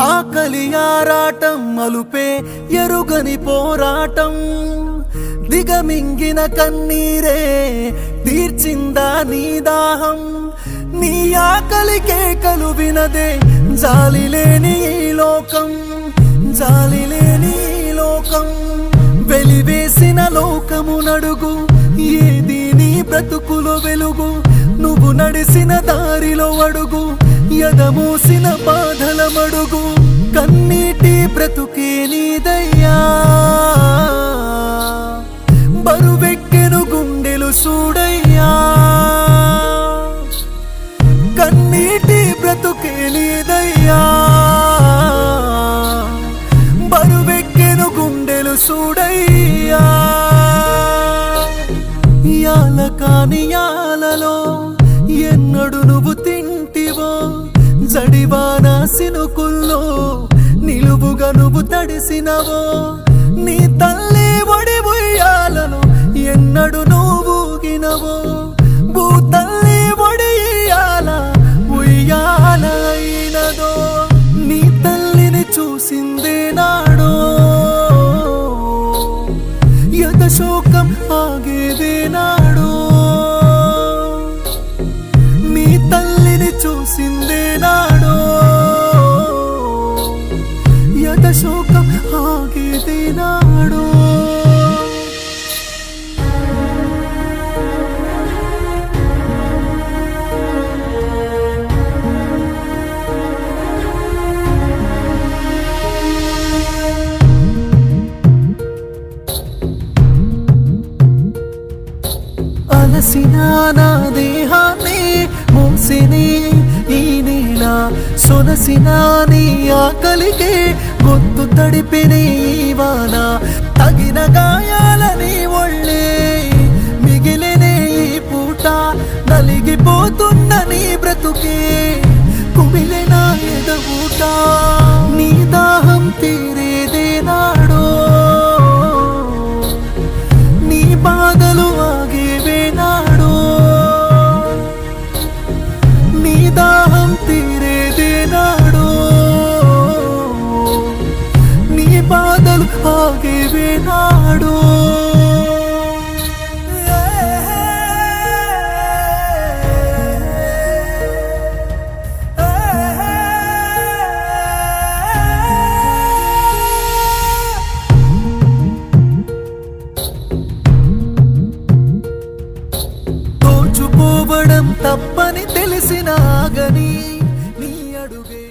ఆకలి ఆరాటం అలుపే ఎరుగని పోరాటం దిగమింగిన కన్నీరే తీర్చిందా నీ దాహం నీ ఆకలి కేకలు వినదే జాలి లేని ఈ లోకం జాలి లేని ఈ లోకం వెలివేసిన లోకము నడుగు ఏది నీ బ్రతుకులో వెలుగు నువ్వు నడిసిన దారిలో అడుగు ఎదమూసిన బాధల మడుగు కన్నీటి బ్రతుకే నీదయ్యా బరువెక్కెను గుండెలు చూడయ్యా కన్నీటి బ్రతుకే నీదయ్యా బరువెక్కెను గుండెలు చూడయ్యా యాల కాని యాలలో ఎన్నడు నువ్వు తింటివో జడివాన సినుకుల్లో నిలువుగా నువ్వు తడిసినవో నీ తల్లి ఒడి ఉయ్యాలలో ఎన్నడు నువ్వు ఊగినవో భూతల్లి ఒడి ఉయ్యాల అయినదో నీ తల్లిని చూసిందే నాడో యత శోకం ఆగేదే నాడో నీ తల్లిని చూసిందే నాడో యత శోకం ఆగేదే నాడో అలసిన నా దేహాన్ని మోసిని ఈ నేల సొనసిన నీ ఆకలికి గొంతు తడిపిని వాన తగిన గాయాలని ఒళ్ళే మిగిలినే ఈ పూట నలిగిపోతున్న నీ బ్రతుకే కుమిలిన ఎదవుట నీ దాహం తీరేదే నాడో నీ బాధలు ఆగేవే నాడో నీ దాహం తీరేదే నాడో నీ బాధలు ఆగేవే నాడో తప్పని తెలిసిన గని నీ అడుగే